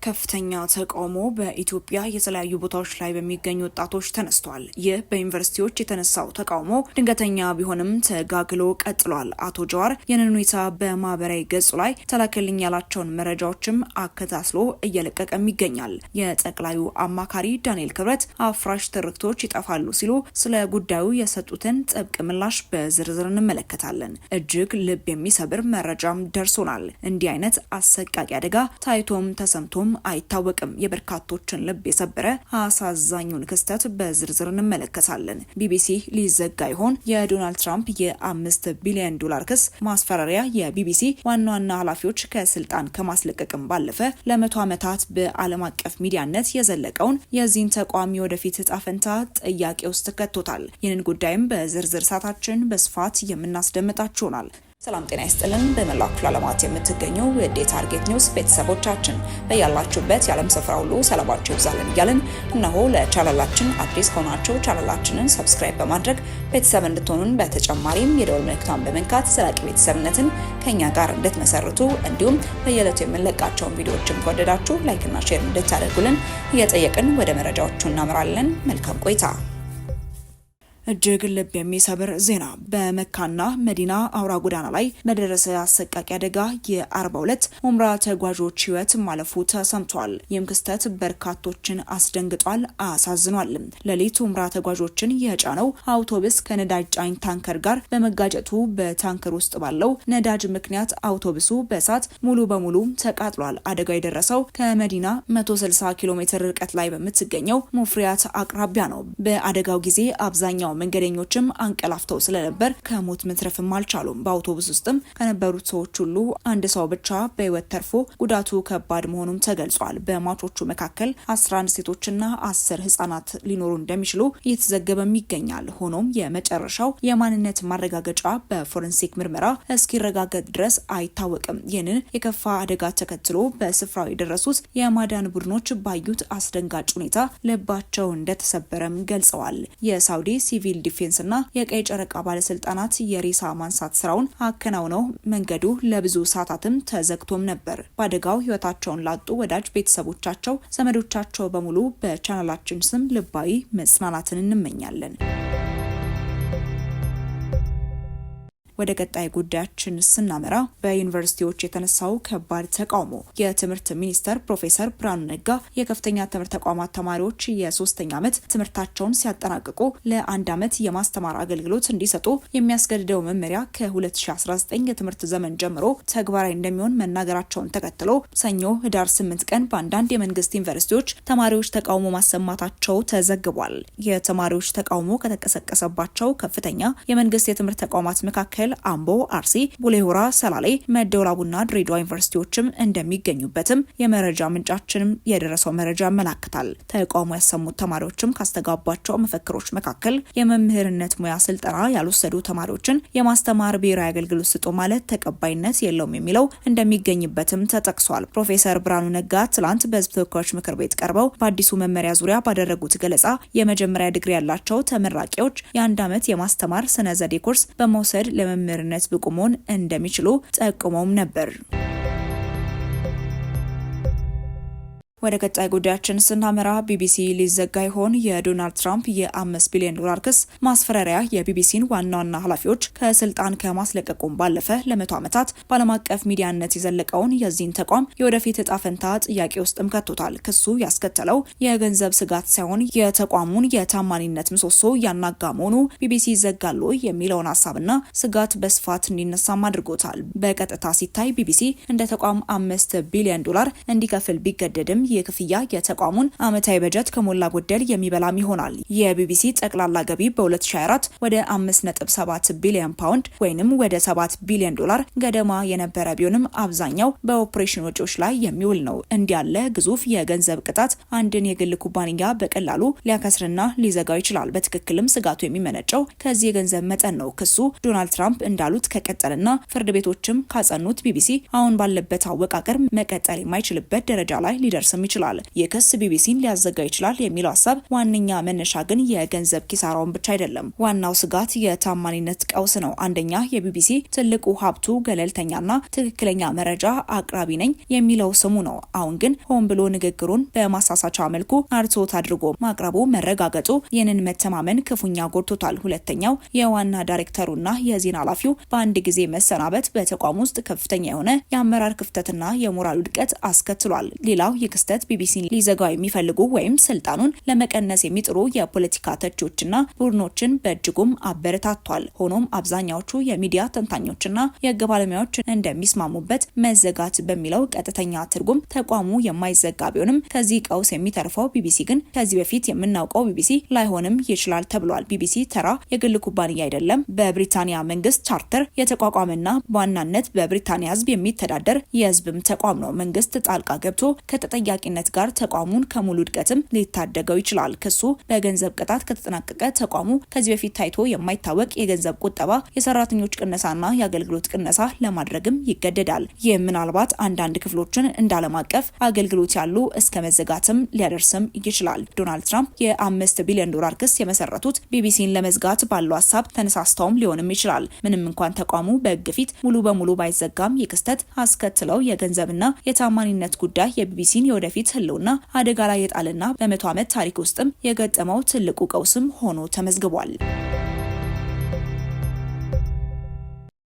ከፍተኛ ተቃውሞ በኢትዮጵያ የተለያዩ ቦታዎች ላይ በሚገኙ ወጣቶች ተነስቷል። ይህ በዩኒቨርሲቲዎች የተነሳው ተቃውሞ ድንገተኛ ቢሆንም ተጋግሎ ቀጥሏል። አቶ ጀዋር ይህንን ሁኔታ በማህበራዊ ገጹ ላይ ተላከልኝ ያላቸውን መረጃዎችም አከታትሎ እየለቀቀም ይገኛል። የጠቅላዩ አማካሪ ዳንኤል ክብረት አፍራሽ ትርክቶች ይጠፋሉ ሲሉ ስለ ጉዳዩ የሰጡትን ጥብቅ ምላሽ በዝርዝር እንመለከታለን። እጅግ ልብ የሚሰብር መረጃም ደርሶናል። እንዲህ አይነት አሰቃቂ አደጋ ታይቶም ተሰምቶም አይታወቅም። የበርካቶችን ልብ የሰበረ አሳዛኙን ክስተት በዝርዝር እንመለከታለን። ቢቢሲ ሊዘጋ ይሆን? የዶናልድ ትራምፕ የ5 ቢሊዮን ዶላር ክስ ማስፈራሪያ የቢቢሲ ዋና ዋና ኃላፊዎች ከስልጣን ከማስለቀቅም ባለፈ ለመቶ ዓመታት በዓለም አቀፍ ሚዲያነት የዘለቀውን የዚህን ተቋም ወደፊት እጣ ፈንታ ጥያቄ ውስጥ ከቶታል። ይህንን ጉዳይም በዝርዝር ሰዓታችን በስፋት የምናስደምጣችሁ ይሆናል። ሰላም ጤና ይስጥልን። በመላው ክፍለ ዓለማት የምትገኙ የዴ ታርጌት ኒውስ ቤተሰቦቻችን በያላችሁበት የዓለም ስፍራ ሁሉ ሰላማችሁ ይብዛልን እያልን እነሆ ለቻናላችን አዲስ ከሆናችሁ ቻናላችንን ሰብስክራይብ በማድረግ ቤተሰብ እንድትሆኑን በተጨማሪም የደወል ምልክቷን በመንካት ዘላቂ ቤተሰብነትን ከኛ ጋር እንድትመሰርቱ እንዲሁም በየዕለቱ የምንለቃቸውን ቪዲዮዎችን ከወደዳችሁ ላይክና ሼር እንድታደርጉልን እየጠየቅን ወደ መረጃዎቹ እናምራለን። መልካም ቆይታ። እጅግ ልብ የሚሰብር ዜና። በመካና መዲና አውራ ጎዳና ላይ በደረሰ አሰቃቂ አደጋ የ42 ኡምራ ተጓዦች ሕይወት ማለፉ ተሰምቷል። ይህም ክስተት በርካቶችን አስደንግጧል፣ አሳዝኗል። ሌሊት ኡምራ ተጓዦችን የጫነው አውቶቡስ ከነዳጅ ጫኝ ታንከር ጋር በመጋጨቱ በታንከር ውስጥ ባለው ነዳጅ ምክንያት አውቶቡሱ በእሳት ሙሉ በሙሉ ተቃጥሏል። አደጋው የደረሰው ከመዲና 160 ኪሎ ሜትር ርቀት ላይ በምትገኘው ሙፍሪያት አቅራቢያ ነው። በአደጋው ጊዜ አብዛኛው መንገደኞችም አንቀላፍተው ስለነበር ከሞት መትረፍም አልቻሉም። በአውቶቡስ ውስጥም ከነበሩት ሰዎች ሁሉ አንድ ሰው ብቻ በህይወት ተርፎ ጉዳቱ ከባድ መሆኑም ተገልጿል። በሟቾቹ መካከል 11 ሴቶችና 10 ህጻናት ሊኖሩ እንደሚችሉ እየተዘገበም ይገኛል። ሆኖም የመጨረሻው የማንነት ማረጋገጫ በፎረንሲክ ምርመራ እስኪረጋገጥ ድረስ አይታወቅም። ይህንን የከፋ አደጋ ተከትሎ በስፍራው የደረሱት የማዳን ቡድኖች ባዩት አስደንጋጭ ሁኔታ ልባቸው እንደተሰበረም ገልጸዋል። የሳውዲ ሲቪል ዲፌንስ እና የቀይ ጨረቃ ባለስልጣናት የሬሳ ማንሳት ስራውን አከናውነው መንገዱ ለብዙ ሰዓታትም ተዘግቶም ነበር። በአደጋው ህይወታቸውን ላጡ ወዳጅ ቤተሰቦቻቸው፣ ዘመዶቻቸው በሙሉ በቻናላችን ስም ልባዊ መጽናናትን እንመኛለን። ወደ ቀጣይ ጉዳያችን ስናመራ በዩኒቨርሲቲዎች የተነሳው ከባድ ተቃውሞ። የትምህርት ሚኒስተር ፕሮፌሰር ብርሃኑ ነጋ የከፍተኛ ትምህርት ተቋማት ተማሪዎች የ3ኛ ዓመት ትምህርታቸውን ሲያጠናቅቁ ለ1 ዓመት የማስተማር አገልግሎት እንዲሰጡ የሚያስገድደው መመሪያ ከ2019 የትምህርት ዘመን ጀምሮ ተግባራዊ እንደሚሆን መናገራቸውን ተከትሎ ሰኞ ህዳር 8 ቀን በአንዳንድ የመንግስት ዩኒቨርሲቲዎች ተማሪዎች ተቃውሞ ማሰማታቸው ተዘግቧል። የተማሪዎች ተቃውሞ ከተቀሰቀሰባቸው ከፍተኛ የመንግስት የትምህርት ተቋማት መካከል አምቦ፣ አርሲ፣ ቡሌ ሆራ፣ ሰላሌ፣ መደወላቡና ድሬዳዋ ዩኒቨርሲቲዎችም እንደሚገኙበትም የመረጃ ምንጫችንም የደረሰው መረጃ ያመላክታል። ተቃውሞ ያሰሙት ተማሪዎችም ካስተጋባቸው መፈክሮች መካከል የመምህርነት ሙያ ስልጠና ያልወሰዱ ተማሪዎችን የማስተማር ብሔራዊ አገልግሎት ስጡ ማለት ተቀባይነት የለውም የሚለው እንደሚገኝበትም ተጠቅሷል። ፕሮፌሰር ብርሃኑ ነጋ ትላንት በህዝብ ተወካዮች ምክር ቤት ቀርበው በአዲሱ መመሪያ ዙሪያ ባደረጉት ገለጻ የመጀመሪያ ዲግሪ ያላቸው ተመራቂዎች የ1 ዓመት የማስተማር ስነ ዘዴ ኮርስ በመውሰድ ለመምህርነት ብቁ መሆን እንደሚችሉ ጠቁመውም ነበር። ወደ ቀጣይ ጉዳያችን ስናመራ ቢቢሲ ሊዘጋ ይሆን? የዶናልድ ትራምፕ የ5 ቢሊዮን ዶላር ክስ ማስፈራሪያ የቢቢሲን ዋና ዋና ኃላፊዎች ከስልጣን ከማስለቀቁም ባለፈ ለመቶ ዓመታት በዓለም አቀፍ ሚዲያነት የዘለቀውን የዚህን ተቋም የወደፊት እጣ ፈንታ ጥያቄ ውስጥም ከቶታል። ክሱ ያስከተለው የገንዘብ ስጋት ሳይሆን የተቋሙን የታማኒነት ምሰሶ ያናጋ መሆኑ ቢቢሲ ይዘጋሉ የሚለውን ሀሳብና ስጋት በስፋት እንዲነሳም አድርጎታል። በቀጥታ ሲታይ ቢቢሲ እንደ ተቋም 5 ቢሊዮን ዶላር እንዲከፍል ቢገደድም የክፍያ የተቋሙን ዓመታዊ በጀት ከሞላ ጎደል የሚበላም ይሆናል። የቢቢሲ ጠቅላላ ገቢ በ2024 ወደ 5.7 ቢሊዮን ፓውንድ ወይንም ወደ 7 ቢሊዮን ዶላር ገደማ የነበረ ቢሆንም አብዛኛው በኦፕሬሽን ወጪዎች ላይ የሚውል ነው። እንዲያለ ግዙፍ የገንዘብ ቅጣት አንድን የግል ኩባንያ በቀላሉ ሊያከስርና ሊዘጋው ይችላል። በትክክልም ስጋቱ የሚመነጨው ከዚህ የገንዘብ መጠን ነው። ክሱ ዶናልድ ትራምፕ እንዳሉት ከቀጠልና ፍርድ ቤቶችም ካጸኑት ቢቢሲ አሁን ባለበት አወቃቀር መቀጠል የማይችልበት ደረጃ ላይ ሊደርስ ሊደርስም ይችላል። የክስ ቢቢሲን ሊያዘጋ ይችላል የሚለው ሀሳብ ዋነኛ መነሻ ግን የገንዘብ ኪሳራውን ብቻ አይደለም። ዋናው ስጋት የታማኒነት ቀውስ ነው። አንደኛ የቢቢሲ ትልቁ ሀብቱ ገለልተኛና ትክክለኛ መረጃ አቅራቢ ነኝ የሚለው ስሙ ነው። አሁን ግን ሆን ብሎ ንግግሩን በማሳሳቻ መልኩ አርትዖት አድርጎ ማቅረቡ መረጋገጡ ይህንን መተማመን ክፉኛ ጎድቶታል። ሁለተኛው የዋና ዳይሬክተሩና የዜና ኃላፊው በአንድ ጊዜ መሰናበት በተቋም ውስጥ ከፍተኛ የሆነ የአመራር ክፍተትና የሞራል ውድቀት አስከትሏል። ሌላው የክስተት ቢቢሲን ሊዘጋው የሚፈልጉ ወይም ስልጣኑን ለመቀነስ የሚጥሩ የፖለቲካ ተቺዎችና ቡድኖችን በእጅጉም አበረታቷል። ሆኖም አብዛኛዎቹ የሚዲያ ተንታኞችና የህግ ባለሙያዎች እንደሚስማሙበት መዘጋት በሚለው ቀጥተኛ ትርጉም ተቋሙ የማይዘጋ ቢሆንም ከዚህ ቀውስ የሚተርፈው ቢቢሲ ግን ከዚህ በፊት የምናውቀው ቢቢሲ ላይሆንም ይችላል ተብሏል። ቢቢሲ ተራ የግል ኩባንያ አይደለም። በብሪታንያ መንግስት ቻርተር የተቋቋመና በዋናነት በብሪታንያ ህዝብ የሚተዳደር የህዝብም ተቋም ነው። መንግስት ጣልቃ ገብቶ ከተጠያቂነት ጋር ተቋሙን ከሙሉ ውድቀትም ሊታደገው ይችላል። ክሱ በገንዘብ ቅጣት ከተጠናቀቀ ተቋሙ ከዚህ በፊት ታይቶ የማይታወቅ የገንዘብ ቁጠባ፣ የሰራተኞች ቅነሳና የአገልግሎት ቅነሳ ለማድረግም ይገደዳል። ይህ ምናልባት አንዳንድ ክፍሎችን እንደ ዓለም አቀፍ አገልግሎት ያሉ እስከ መዘጋትም ሊያደርስም ይችላል። ዶናልድ ትራምፕ የ$5 ቢሊዮን ክስ የመሰረቱት ቢቢሲን ለመዝጋት ባለው ሀሳብ ተነሳስተውም ሊሆንም ይችላል። ምንም እንኳን ተቋሙ በህግ ፊት ሙሉ በሙሉ ባይዘጋም የክስተት አስከትለው የገንዘብና የታማኒነት ጉዳይ የቢቢሲን የወደፊት ህልውና አደጋ ላይ የጣልና በ100 ዓመት ታሪክ ውስጥም የገጠመው ትልቁ ቀውስም ሆኖ ተመዝግቧል።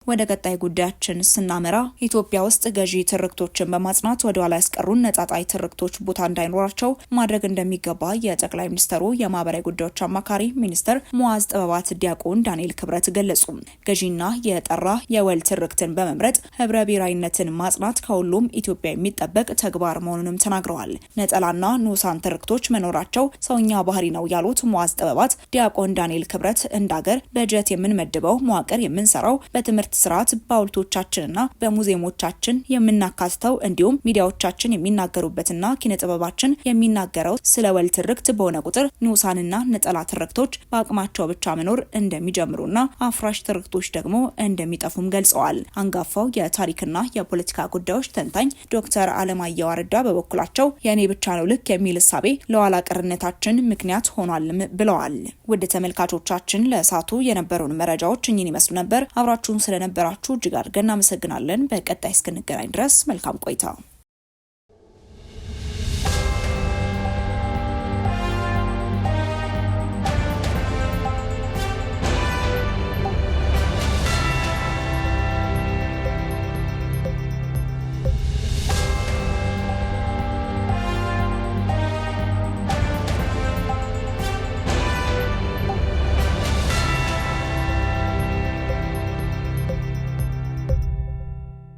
ወደ ቀጣይ ጉዳያችን ስናመራ ኢትዮጵያ ውስጥ ገዢ ትርክቶችን በማጽናት ወደ ኋላ ያስቀሩን ነጻጣይ ትርክቶች ቦታ እንዳይኖራቸው ማድረግ እንደሚገባ የጠቅላይ ሚኒስትሩ የማህበራዊ ጉዳዮች አማካሪ ሚኒስትር ሙዓዝ ጥበባት ዲያቆን ዳንኤል ክብረት ገለጹ። ገዢና የጠራ የወል ትርክትን በመምረጥ ህብረ ብሔራዊነትን ማጽናት ከሁሉም ኢትዮጵያ የሚጠበቅ ተግባር መሆኑንም ተናግረዋል። ነጠላና ንዑሳን ትርክቶች መኖራቸው ሰውኛ ባህሪ ነው ያሉት ሙዓዝ ጥበባት ዲያቆን ዳንኤል ክብረት እንዳገር በጀት የምንመድበው መዋቅር የምንሰራው በትምህርት ስርዓት በሐውልቶቻችንና በሙዚየሞቻችን የምናካትተው እንዲሁም ሚዲያዎቻችን የሚናገሩበትና ኪነጥበባችን የሚናገረው ስለ ወል ትርክት በሆነ ቁጥር ንዑሳንና ነጠላ ትርክቶች በአቅማቸው ብቻ መኖር እንደሚጀምሩና አፍራሽ ትርክቶች ደግሞ እንደሚጠፉም ገልጸዋል። አንጋፋው የታሪክና የፖለቲካ ጉዳዮች ተንታኝ ዶክተር አለማየሁ አረዳ በበኩላቸው የኔ ብቻ ነው ልክ የሚል እሳቤ ለኋላ ቀርነታችን ምክንያት ሆኗልም ብለዋል። ውድ ተመልካቾቻችን ለእሳቱ የነበሩን መረጃዎች እኚህን ይመስሉ ነበር። አብራችሁን ስለነበራችሁ እጅግ አድርገን እናመሰግናለን። በቀጣይ እስክንገናኝ ድረስ መልካም ቆይታ